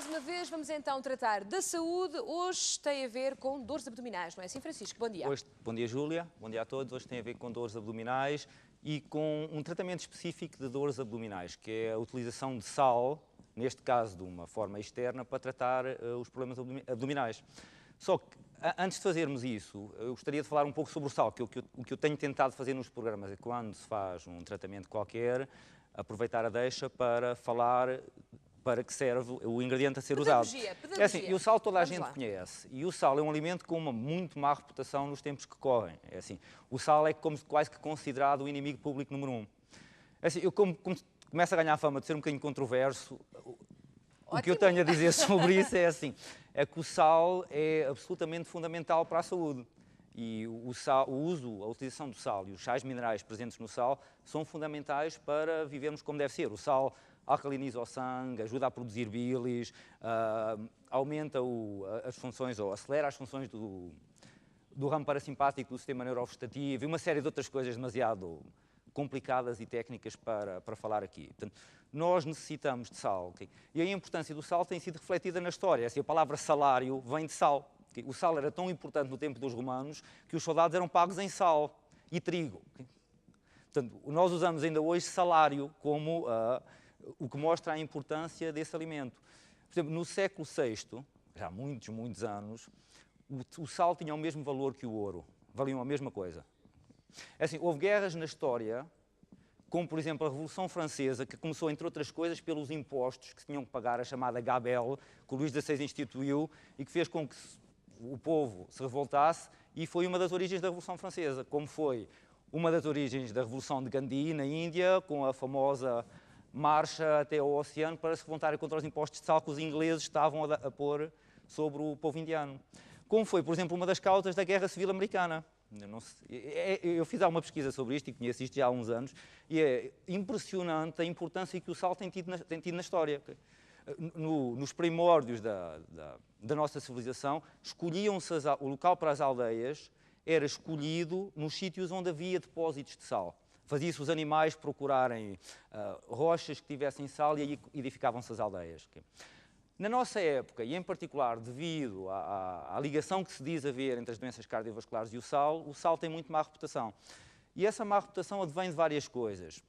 Mais uma vez, vamos então tratar da saúde. Hoje tem a ver com dores abdominais, não é assim, Francisco? Bom dia. Bom dia, Júlia. Bom dia a todos. Hoje tem a ver com dores abdominais e com um tratamento específico de dores abdominais, que é a utilização de sal, neste caso de uma forma externa, para tratar os problemas abdominais. Só que, antes de fazermos isso, eu gostaria de falar um pouco sobre o sal, que o que eu tenho tentado fazer nos programas é, quando se faz um tratamento qualquer, aproveitar a deixa para falar para que serve o ingrediente a ser usado. Pedagogia. É assim, e o sal toda a gente lá. conhece. E o sal é um alimento com uma muito má reputação nos tempos que correm. É assim, o sal é quase que considerado o inimigo público número 1. É assim, eu começo a ganhar a fama de ser um bocadinho controverso. O que eu tenho a dizer sobre isso é assim, é que o sal é absolutamente fundamental para a saúde. E a utilização do sal e os sais minerais presentes no sal são fundamentais para vivermos como deve ser. O sal alcaliniza o sangue, ajuda a produzir bilis, aumenta as funções, ou acelera as funções do ramo parasimpático do sistema neurovegetativo e uma série de outras coisas demasiado complicadas e técnicas para falar aqui. Portanto, nós necessitamos de sal. Okay? E a importância do sal tem sido refletida na história. Assim, a palavra salário vem de sal. Okay? O sal era tão importante no tempo dos romanos que os soldados eram pagos em sal e trigo. Okay? Portanto, nós usamos ainda hoje salário como o que mostra a importância desse alimento. Por exemplo, no século VI, já há muitos anos, o sal tinha o mesmo valor que o ouro. Valiam a mesma coisa. Assim, houve guerras na história, como, por exemplo, a Revolução Francesa, que começou, entre outras coisas, pelos impostos que se tinham que pagar, a chamada gabelle, que o Luís XVI instituiu e que fez com que o povo se revoltasse, e foi uma das origens da Revolução Francesa, como foi uma das origens da Revolução de Gandhi, na Índia, com a famosa marcha até ao oceano para se revoltarem contra os impostos de sal que os ingleses estavam a pôr sobre o povo indiano. Como foi, por exemplo, uma das causas da Guerra Civil Americana. Eu fiz alguma pesquisa sobre isto e conheço isto já há uns anos, e é impressionante a importância que o sal tem tido na história. Nos primórdios da nossa civilização, o local para as aldeias era escolhido nos sítios onde havia depósitos de sal. Fazia-se os animais procurarem rochas que tivessem sal e aí edificavam-se as aldeias. Na nossa época, e em particular devido à ligação que se diz haver entre as doenças cardiovasculares e o sal tem muito má reputação. E essa má reputação advém de várias coisas.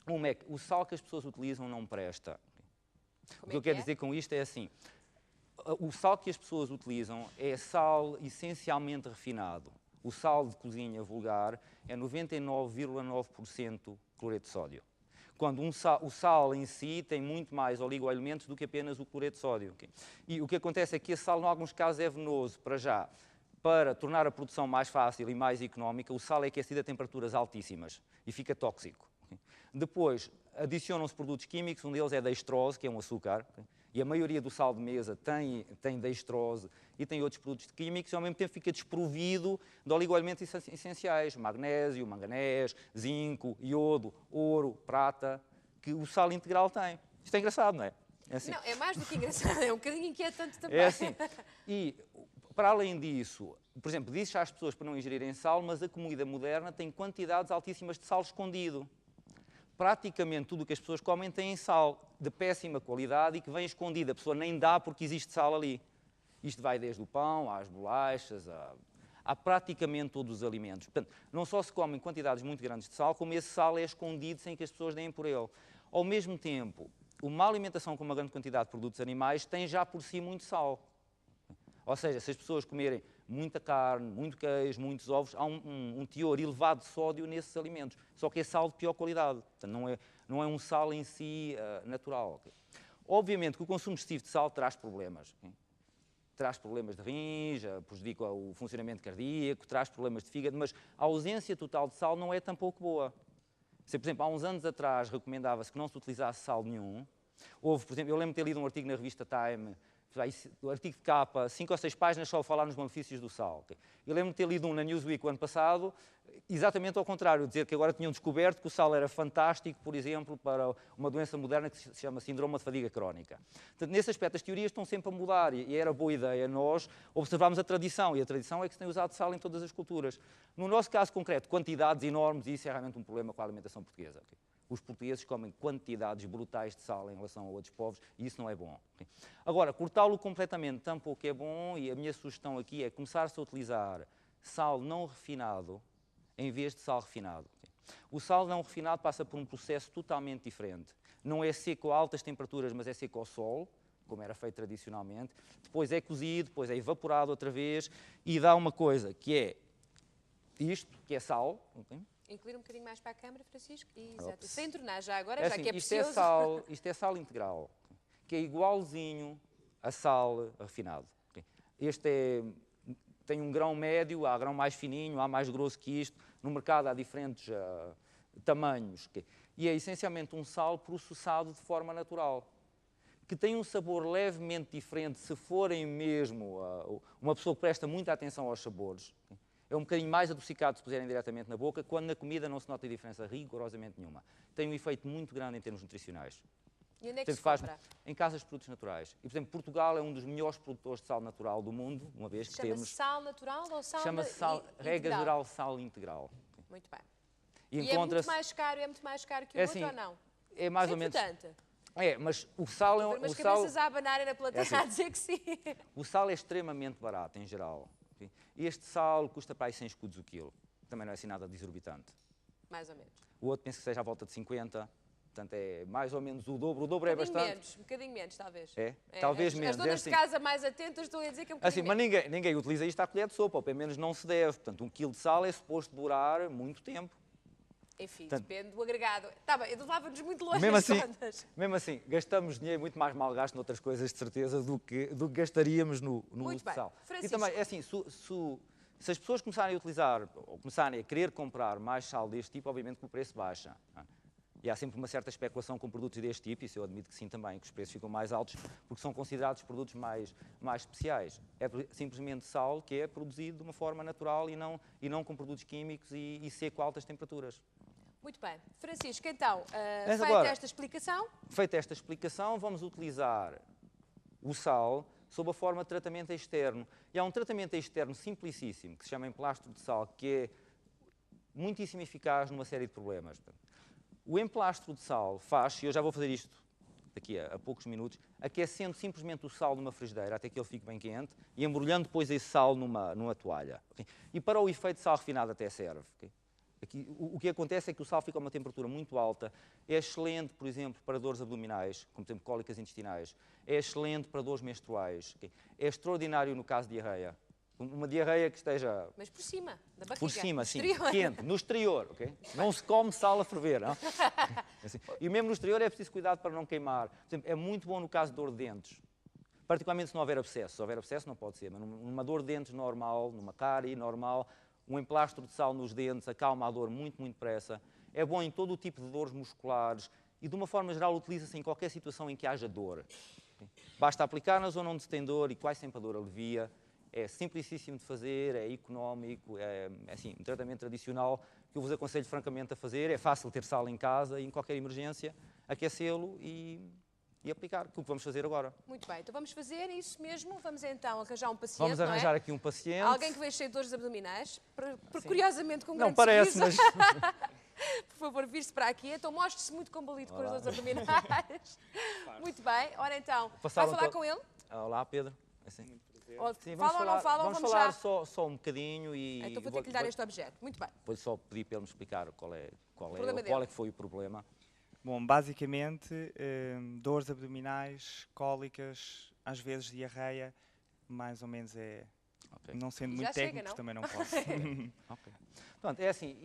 Uma é que o sal que as pessoas utilizam não presta. O que eu quero dizer com isto é assim, o sal que as pessoas utilizam é sal essencialmente refinado. O sal de cozinha vulgar é 99,9% cloreto de sódio. Quando o sal em si tem muito mais oligoelementos do que apenas o cloreto de sódio. Okay? E o que acontece é que esse sal, em alguns casos, é venenoso para já. Para tornar a produção mais fácil e mais económica, o sal é aquecido a temperaturas altíssimas e fica tóxico. Okay? Depois, adicionam-se produtos químicos, um deles é dextrose, que é um açúcar, okay? E a maioria do sal de mesa tem dextrose e tem outros produtos químicos, e ao mesmo tempo fica desprovido de oligoelementos essenciais, magnésio, manganês, zinco, iodo, ouro, prata, que o sal integral tem. Isto é engraçado, não é? É assim. Não, é mais do que engraçado, é um bocadinho inquietante também. É assim. E, para além disso, por exemplo, diz às pessoas para não ingerirem sal, mas a comida moderna tem quantidades altíssimas de sal escondido. Praticamente tudo o que as pessoas comem tem sal de péssima qualidade e que vem escondido. A pessoa nem dá porque existe sal ali. Isto vai desde o pão, às bolachas, a praticamente todos os alimentos. Portanto, não só se comem quantidades muito grandes de sal, como esse sal é escondido sem que as pessoas deem por ele. Ao mesmo tempo, uma alimentação com uma grande quantidade de produtos animais tem já por si muito sal. Ou seja, se as pessoas comerem muita carne, muito queijo, muitos ovos, há um teor elevado de sódio nesses alimentos. Só que é sal de pior qualidade. Portanto, não é um sal em si natural. Okay? Obviamente que o consumo excessivo de sal traz problemas. Okay? Traz problemas de rins, prejudica o funcionamento cardíaco, traz problemas de fígado, mas a ausência total de sal não é tampouco boa. Se, por exemplo, há uns anos atrás recomendava-se que não se utilizasse sal nenhum. Houve, por exemplo, eu lembro de ter lido um artigo na revista Time, o artigo de capa, 5 ou 6 páginas só a falar nos benefícios do sal. Okay? Eu lembro de ter lido um na Newsweek o ano passado, exatamente ao contrário, dizer que agora tinham descoberto que o sal era fantástico, por exemplo, para uma doença moderna que se chama síndrome de fadiga crónica. Portanto, nesse aspecto, as teorias estão sempre a mudar e era boa ideia nós observarmos a tradição, e a tradição é que se tem usado sal em todas as culturas. No nosso caso concreto, quantidades enormes, e isso é realmente um problema com a alimentação portuguesa. Okay? Os portugueses comem quantidades brutais de sal em relação a outros povos e isso não é bom. Agora, cortá-lo completamente tampouco é bom e a minha sugestão aqui é começar-se a utilizar sal não refinado em vez de sal refinado. O sal não refinado passa por um processo totalmente diferente. Não é seco a altas temperaturas, mas é seco ao sol, como era feito tradicionalmente. Depois é cozido, depois é evaporado outra vez e dá uma coisa, que é isto, que é sal. Incluir um bocadinho mais para a câmara, Francisco. Exato. Ops. Sem tornar já agora, É já assim, que é isto é precioso. isto é sal integral, que é igualzinho a sal refinado. Tem um grão médio, há grão mais fininho, há mais grosso que isto. No mercado há diferentes tamanhos. E é essencialmente um sal processado de forma natural, que tem um sabor levemente diferente se forem mesmo uma pessoa que presta muita atenção aos sabores. É um bocadinho mais adocicado se puserem diretamente na boca, quando na comida não se nota diferença rigorosamente nenhuma. Tem um efeito muito grande em termos nutricionais. E onde é que se Faz compra? em casas de produtos naturais. E, por exemplo, Portugal é um dos melhores produtores de sal natural do mundo, uma vez que Chama-se temos... sal natural ou sal Chama-se regra integral? geral sal integral. Muito bem. E E é muito encontra-se... mais caro que o É outro assim, ou não? É mais ou Sem menos... portanto. É, mas o sal é... Ver umas O sal, cabeças a abanarem na plateia assim. a dizer que sim. o sal é extremamente barato, em geral. Ok? Este sal custa para aí 100 escudos o quilo. Também não é assim nada de exorbitante. Mais ou menos. O outro penso que seja à volta de 50. Portanto, é mais ou menos o dobro. O dobro é bastante. Um bocadinho menos, talvez. É? Talvez as, menos. As donas É assim. de casa mais atentas estão a dizer que é um bocadinho Assim, mas menos. ninguém utiliza isto à colher de sopa, ou pelo menos não se deve. Portanto, 1 quilo de sal é suposto durar muito tempo. Enfim, Portanto, depende do agregado. Está bem, levava-nos muito longe Mesmo as assim, contas. mesmo assim, gastamos dinheiro muito mais mal gasto noutras coisas, de certeza, do que gastaríamos no Muito uso bem. de sal. E Francisco. também, é assim, se as pessoas começarem a utilizar, ou começarem a querer comprar mais sal deste tipo, obviamente que o preço baixa. Não é? E há sempre uma certa especulação com produtos deste tipo, isso eu admito que sim também, que os preços ficam mais altos, porque são considerados produtos mais especiais. É simplesmente sal que é produzido de uma forma natural e não com produtos químicos e seco a altas temperaturas. Muito bem. Francisco, então, Mas feita agora- esta explicação, Feita esta explicação, vamos utilizar o sal sob a forma de tratamento externo. E há um tratamento externo simplicíssimo, que se chama emplastro de sal, que é muitíssimo eficaz numa série de problemas. O emplastro de sal faz, e eu já vou fazer isto daqui a poucos minutos, aquecendo simplesmente o sal numa frigideira até que ele fique bem quente e embrulhando depois esse sal numa toalha. Okay? E para o efeito de sal refinado até serve. Okay? Aqui, o que acontece é que o sal fica a uma temperatura muito alta, é excelente, por exemplo, para dores abdominais, como por exemplo cólicas intestinais, é excelente para dores menstruais, okay? É extraordinário no caso de diarreia. Uma diarreia que esteja mas por cima da barriga. por cima, no sim, exterior. quente, no exterior, ok? Não se come sal a ferver, não? Assim. E mesmo no exterior é preciso cuidado para não queimar. Por exemplo, é muito bom no caso de dor de dentes, particularmente se não houver abscesso. Se houver abscesso não pode ser, mas numa dor de dentes normal, numa cárie normal, um emplastro de sal nos dentes acalma a dor muito, muito depressa. É bom em todo o tipo de dores musculares e, de uma forma geral, utiliza-se em qualquer situação em que haja dor. Ok? Basta aplicar na zona onde se tem dor e quase sempre a dor alivia. É simplicíssimo de fazer, é económico, é assim, um tratamento tradicional que eu vos aconselho francamente a fazer. É fácil ter sal em casa e em qualquer emergência, aquecê-lo e aplicar, que é o que vamos fazer agora. Muito bem, então vamos fazer isso mesmo. Vamos então arranjar um paciente, Vamos arranjar não é? aqui um paciente. Alguém que veja cheio de dores abdominais, curiosamente com um Não grande parece, sorriso. mas... Por favor, vir-se para aqui. Então mostre-se muito combalido com as dores abdominais. Muito bem. Ora então, vai Passaram falar to- com ele? Olá, Pedro. Assim. Ou Sim, fala ou não fala, vamos vamos falar já. só um bocadinho e... Então vou ter que lhe dar este objeto. Muito bem. Vou só pedir para ele me explicar qual é problema qual dele. é que foi o problema. Bom, basicamente, dores abdominais, cólicas, às vezes diarreia, mais ou menos é... Ok. Não sendo Já muito chega, técnicos, não? também não posso. Ok. Pronto, é assim,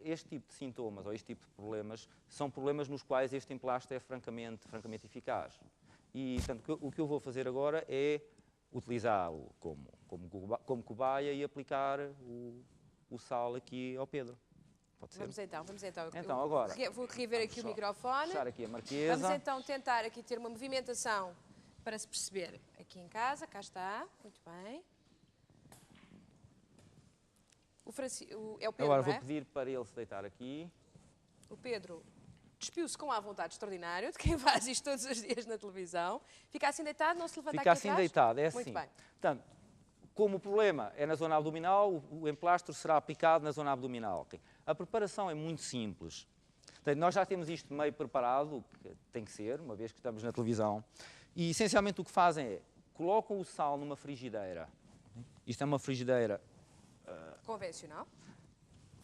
este tipo de sintomas ou este tipo de problemas são problemas nos quais este emplastro é francamente eficaz. E, portanto, o que eu vou fazer agora é utilizá-lo como cobaia e aplicar o sal aqui ao Pedro. Pode ser? Vamos então. Então, agora, Vou rever aqui o só microfone. Fechar aqui a marquesa. Vamos então tentar aqui ter uma movimentação para se perceber. Aqui em casa, cá está. Muito bem. É o Pedro, Agora não é? vou pedir para ele se deitar aqui. O Pedro despiu-se com a vontade extraordinária de quem faz isto todos os dias na televisão. Fica assim deitado, não se levanta Fica aqui assim atrás? deitado, é assim. Muito bem. Portanto, como o problema é na zona abdominal, o emplastro será aplicado na zona abdominal. Ok? A preparação é muito simples. Portanto, nós já temos isto meio preparado, o que tem que ser, uma vez que estamos na televisão, e essencialmente o que fazem é, colocam o sal numa frigideira. Isto é uma frigideira Convencional.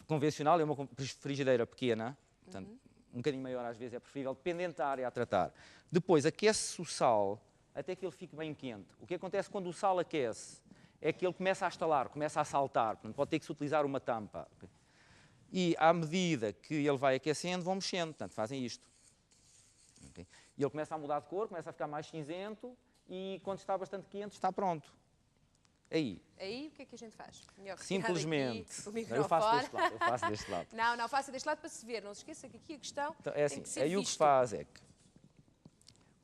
convencional, é uma frigideira pequena, portanto, um bocadinho maior às vezes é preferível, dependente da área a tratar. Depois aquece-se o sal até que ele fique bem quente. O que acontece quando o sal aquece é que ele começa a estalar, começa a saltar, portanto, pode ter que se utilizar uma tampa. E à medida que ele vai aquecendo, vão mexendo, portanto, fazem isto. Okay? E ele começa a mudar de cor, começa a ficar mais cinzento e quando está bastante quente está pronto. Aí, Aí, o que é que a gente faz? Melhor retirar simplesmente, daqui o não, microfone. eu faço deste lado. Não, faça deste lado para se ver. Não se esqueça que aqui a questão Então, é tem assim, que ser aí o que visto. faz é que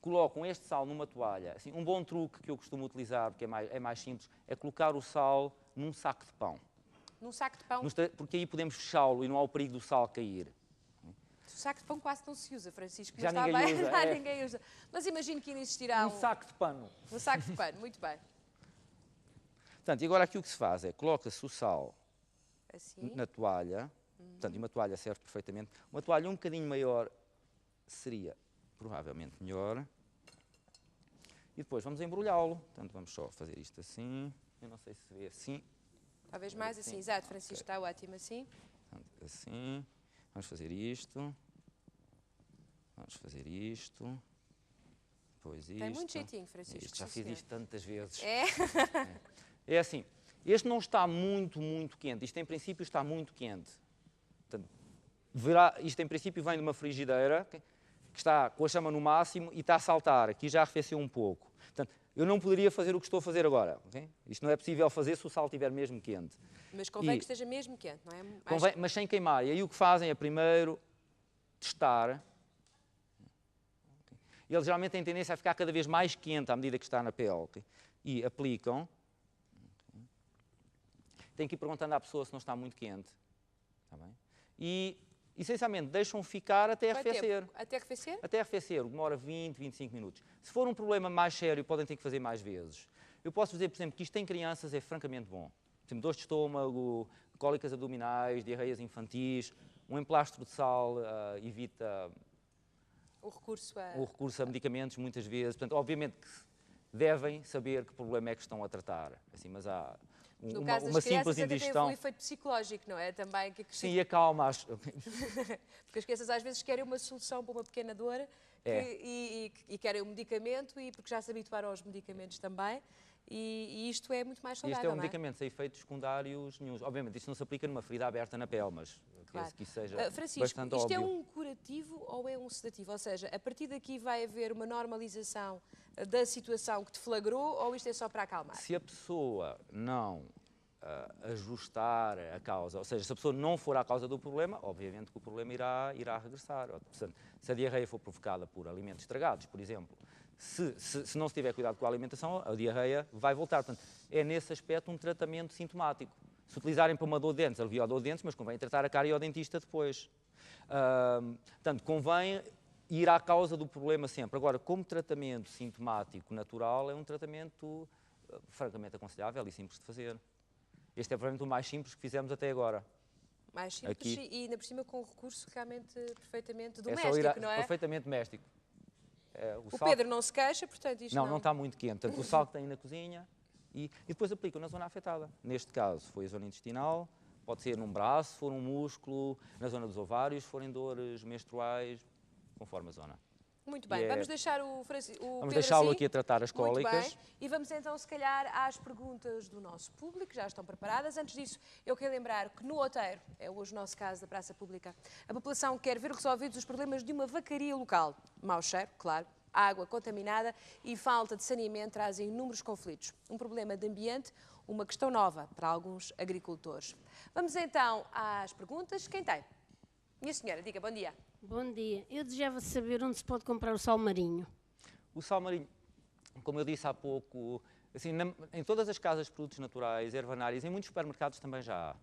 colocam este sal numa toalha. Assim, um bom truque que eu costumo utilizar, porque é mais simples, é colocar o sal num saco de pão. Num saco de pão. Porque aí podemos fechá-lo e não há o perigo do sal cair. O saco de pão quase não se usa, Francisco. Já Mas está ninguém bem, usa, já é. ninguém usa. Mas imagino que ainda existirá Um saco de pano. um saco de pano. Muito bem. Portanto, e agora aqui o que se faz é, coloca-se o sal Assim. na toalha, portanto, e uma toalha serve perfeitamente. Uma toalha um bocadinho maior seria provavelmente melhor. E depois vamos embrulhá-lo. Portanto, vamos só fazer isto assim. Eu não sei se vê assim. Talvez mais assim. Exato, Francisco. Está ótimo assim. Portanto, assim. Vamos fazer isto. Vamos fazer isto. Depois isto. Tem muito jeitinho, Francisco. Isto, já sim, fiz senhor. isto tantas vezes. É? É assim, este não está muito quente. Isto em princípio está muito quente. Portanto, isto em princípio vem de uma frigideira que está com a chama no máximo e está a saltar. Aqui já arrefeceu um pouco. Portanto, eu não poderia fazer o que estou a fazer agora. Okay? Isto não é possível fazer se o sal estiver mesmo quente. Mas convém que esteja mesmo quente, não é? Convém, mas sem queimar. E aí o que fazem é primeiro testar. Ele geralmente tem tendência a ficar cada vez mais quente à medida que está na pele. Okay? E aplicam. Tem que ir perguntando à pessoa se não está muito quente. Está bem? E, essencialmente, deixam ficar até arrefecer. Até arrefecer? Até arrefecer, demora 20, 25 minutos. Se for um problema mais sério, podem ter que fazer mais vezes. Eu posso dizer, por exemplo, que isto em crianças é francamente bom. Por exemplo, dores de estômago, cólicas abdominais, diarreias infantis, um emplastro de sal evita O recurso o recurso a medicamentos muitas vezes. Portanto, obviamente que devem saber que problema é que estão a tratar. Assim, mas há No caso uma das simples crianças até tem indigestão. um efeito psicológico, não é? Também que Sim, e acalma. Porque as crianças às vezes querem uma solução para uma pequena dor e querem um medicamento e porque já se habituaram aos medicamentos também e isto é muito mais saudável, Este é um não medicamento sem efeitos secundários nenhuns. Obviamente, isto não se aplica numa ferida aberta na pele, mas Claro. penso que isso seja Francisco, bastante isto óbvio. é um curativo ou é um sedativo? Ou seja, a partir daqui vai haver uma normalização da situação que te flagrou ou isto é só para acalmar? Se a pessoa não ajustar a causa, ou seja, se a pessoa não for a causa do problema, obviamente que o problema irá regressar. Portanto, se a diarreia for provocada por alimentos estragados, por exemplo, se não se tiver cuidado com a alimentação, a diarreia vai voltar. Portanto, é nesse aspecto um tratamento sintomático. Se utilizarem para uma dor de dentes, alivia a dor de dentes, mas convém tratar a cara e ao dentista depois. Portanto, convém ir à causa do problema sempre. Agora, como tratamento sintomático natural, é um tratamento francamente aconselhável e simples de fazer. Este é provavelmente o mais simples que fizemos até agora. Mais simples Aqui. e ainda por cima com um recurso realmente perfeitamente É doméstico, só ir não é? perfeitamente doméstico. O Pedro não se queixa, portanto isto não está muito quente. Portanto, o sal que tem na cozinha e depois aplicam na zona afetada. Neste caso foi a zona intestinal, pode ser num braço, se for um músculo, na zona dos ovários, se forem dores menstruais, conforme a zona. Muito bem, vamos deixar o Vamos deixá-lo aqui a tratar as cólicas. Muito bem. E vamos então, se calhar, às perguntas do nosso público, já estão preparadas. Antes disso, eu quero lembrar que no Outeiro, é hoje o nosso caso da Praça Pública, a população quer ver resolvidos os problemas de uma vacaria local. Mau cheiro, claro, água contaminada e falta de saneamento trazem inúmeros conflitos. Um problema de ambiente, uma questão nova para alguns agricultores. Vamos então às perguntas. Quem tem? Minha senhora, diga, bom dia. Bom dia. Eu desejava saber onde se pode comprar o sal marinho. O sal marinho, como eu disse há pouco, assim, em todas as casas de produtos naturais, ervanárias, em muitos supermercados também já há.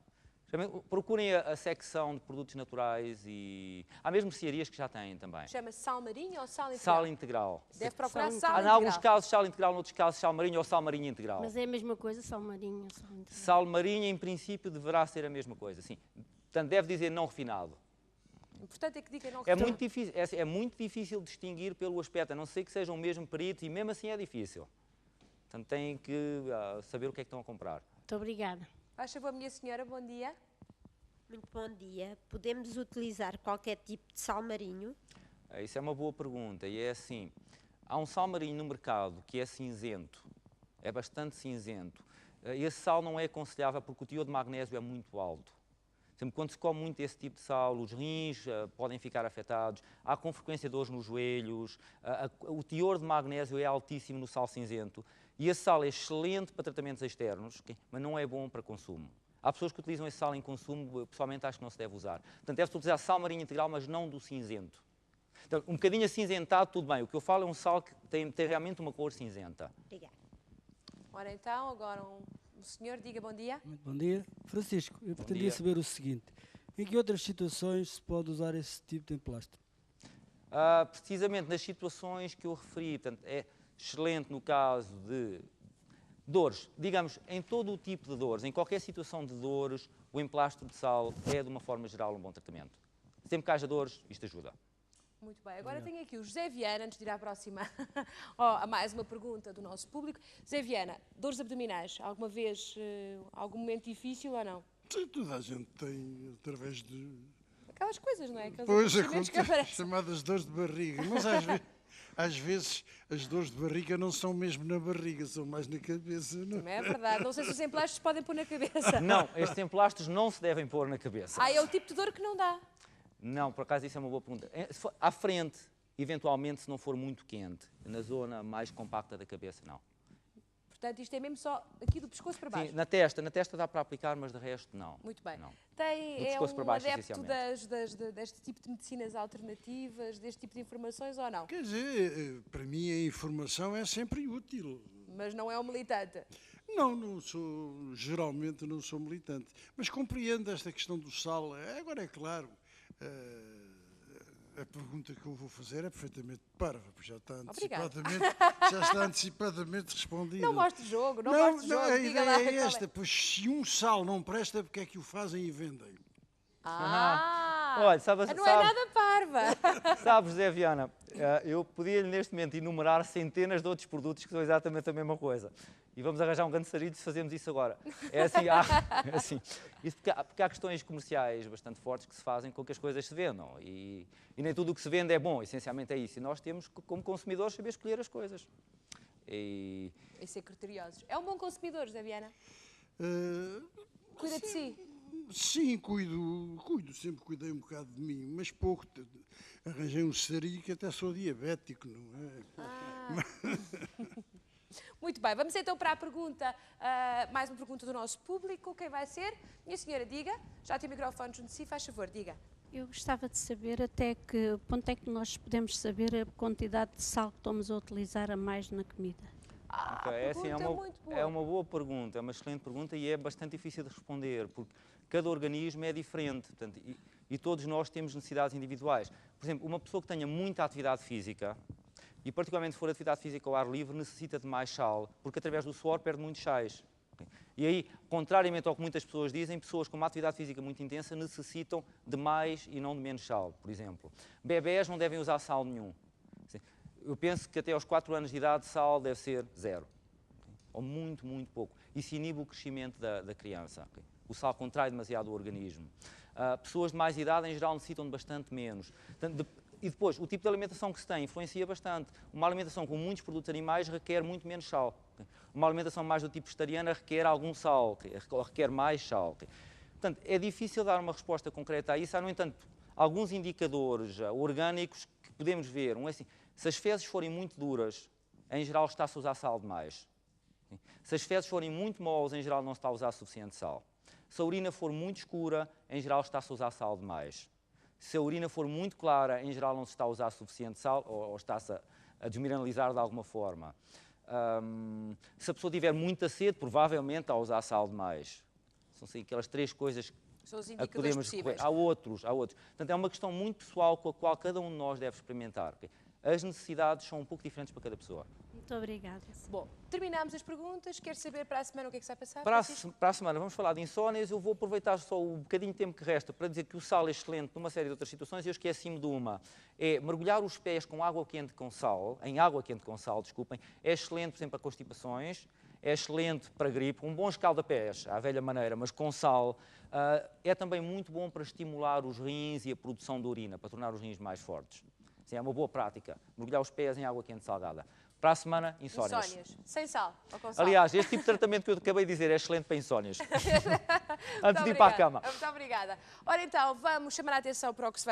Procurem a secção de produtos naturais e há mesmo mercearias que já têm também. Chama-se sal marinho ou sal integral? Sal integral. Deve procurar Sal sal Há, em integral. alguns casos, sal integral, noutros casos, sal marinho ou sal marinho integral. Mas é a mesma coisa, sal marinho ou sal integral? Sal marinho, em princípio, deverá ser a mesma coisa, sim. Portanto, deve dizer não refinado. Importante é que diga não É retome. muito difícil distinguir pelo aspecto, a não ser que sejam mesmo peritos, e mesmo assim é difícil. Portanto, têm que saber o que é que estão a comprar. Muito obrigada. Faz favor, minha senhora, bom dia. Muito bom dia. Podemos utilizar qualquer tipo de sal marinho? Isso é uma boa pergunta, e é assim, há um sal marinho no mercado que é cinzento, é bastante cinzento. Esse sal não é aconselhável porque o teor de magnésio é muito alto. Sempre quando se come muito esse tipo de sal, os rins podem ficar afetados, há com frequência dores nos joelhos, o teor de magnésio é altíssimo no sal cinzento e esse sal é excelente para tratamentos externos, mas não é bom para consumo. Há pessoas que utilizam esse sal em consumo, pessoalmente acho que não se deve usar. Portanto, deve-se utilizar sal marinho integral, mas não do cinzento. Então, um bocadinho acinzentado, tudo bem. O que eu falo é um sal que tem realmente uma cor cinzenta. Obrigada. Ora então, agora o senhor, diga bom dia. Muito bom dia. Francisco, eu pretendia dia. saber o seguinte. Em que outras situações se pode usar esse tipo de emplastro? Precisamente nas situações que eu referi, portanto, é excelente no caso de dores. Digamos, em todo o tipo de dores, em qualquer situação de dores, o emplastro de sal é, de uma forma geral, um bom tratamento. Sempre que haja dores, isto ajuda. Muito bem, agora tenho aqui o José Viana, antes de ir à próxima, a mais uma pergunta do nosso público. José Viana, dores abdominais, alguma vez, algum momento difícil ou não? Toda a gente tem, através de... Aquelas coisas, não é? Aqueles Pois, acontecimentos que aparecem. chamadas dores de barriga. Mas às vezes as dores de barriga não são mesmo na barriga, são mais na cabeça. Não? Também é verdade, não sei se os emplastros se podem pôr na cabeça. Não, estes emplastros não se devem pôr na cabeça. É o tipo de dor que não dá. Não, por acaso isso é uma boa pergunta. Se for à frente, eventualmente, se não for muito quente, na zona mais compacta da cabeça, não. Portanto, isto é mesmo só aqui do pescoço para baixo. Sim, na testa dá para aplicar, mas de resto, não. Muito bem. Não. É pescoço para um baixo, adepto essencialmente. deste tipo de medicinas alternativas, deste tipo de informações ou não? Quer dizer, para mim a informação é sempre útil. Mas não é um militante. Não sou, geralmente não sou militante, mas compreendo esta questão do sal. Agora é claro, a pergunta que eu vou fazer é perfeitamente parva, porque já está antecipadamente respondida. Não mostre jogo, não mostre jogo. A Diga ideia lá é qual esta, pois se um sal não presta, porque é que o fazem e vendem? Olha, sabe, não é nada parva. Sabe, José Viana, eu podia-lhe neste momento enumerar centenas de outros produtos que são exatamente a mesma coisa. E vamos arranjar um grande sarilho se fazemos isso agora. É assim, isso porque há questões comerciais bastante fortes que se fazem com que as coisas se vendam. E nem tudo o que se vende é bom, essencialmente é isso. E nós temos, como consumidores, saber escolher as coisas. E ser criteriosos. É um bom consumidor, José Viana? Cuida de si. Sim, cuido, sempre cuidei um bocado de mim, mas pouco. Arranjei um sarilho que até sou diabético, não é? Muito bem, vamos então para a pergunta, mais uma pergunta do nosso público. Quem vai ser? Minha senhora, diga. Já tem o microfone junto de si, faz favor, diga. Eu gostava de saber até que ponto é que nós podemos saber a quantidade de sal que estamos a utilizar a mais na comida. É uma boa pergunta, é uma excelente pergunta e é bastante difícil de responder, porque cada organismo é diferente, portanto, e todos nós temos necessidades individuais. Por exemplo, uma pessoa que tenha muita atividade física, e particularmente se for atividade física ao ar livre, necessita de mais sal, porque através do suor perde muitos sais. E aí, contrariamente ao que muitas pessoas dizem, pessoas com uma atividade física muito intensa necessitam de mais e não de menos sal, por exemplo. Bebés não devem usar sal nenhum. Eu penso que até aos 4 anos de idade sal deve ser 0. Ou muito, muito pouco. Isso inibe o crescimento da criança. O sal contrai demasiado o organismo. Pessoas de mais idade, em geral, necessitam de bastante menos. E depois, o tipo de alimentação que se tem influencia bastante. Uma alimentação com muitos produtos animais requer muito menos sal. Uma alimentação mais do tipo vegetariana requer algum sal, ou requer mais sal. Portanto, é difícil dar uma resposta concreta a isso. Há, no entanto, alguns indicadores orgânicos que podemos ver. Um é assim, se as fezes forem muito duras, em geral está-se a usar sal demais. Se as fezes forem muito moles, em geral não se está a usar suficiente sal. Se a urina for muito escura, em geral está-se a usar sal demais. Se a urina for muito clara, em geral não se está a usar suficiente sal ou está-se a desmineralizar de alguma forma. Se a pessoa tiver muita sede, provavelmente está a usar sal demais. São assim, aquelas 3 coisas São os a que indicadores podemos possíveis. recorrer. Há outros. Portanto, é uma questão muito pessoal com a qual cada um de nós deve experimentar. As necessidades são um pouco diferentes para cada pessoa. Muito obrigada. Bom, terminamos as perguntas. Quer saber para a semana o que é que se vai passar? Para Francisco? a semana vamos falar de insónias. Eu vou aproveitar só o bocadinho de tempo que resta para dizer que o sal é excelente numa série de outras situações. Eu esqueci-me de uma. É mergulhar os pés com água quente com sal, em água quente com sal, desculpem. É excelente, por exemplo, para constipações. É excelente para gripe. Um bom escalda-pés, à velha maneira, mas com sal. É também muito bom para estimular os rins e a produção de urina, para tornar os rins mais fortes. Sim, é uma boa prática. Mergulhar os pés em água quente salgada. Para a semana, insónias. Insónias. Sem sal ou com sal? Aliás, este tipo de tratamento que eu acabei de dizer é excelente para insónias. Antes de ir para a cama. Muito obrigada. Ora então, vamos chamar a atenção para o que se vai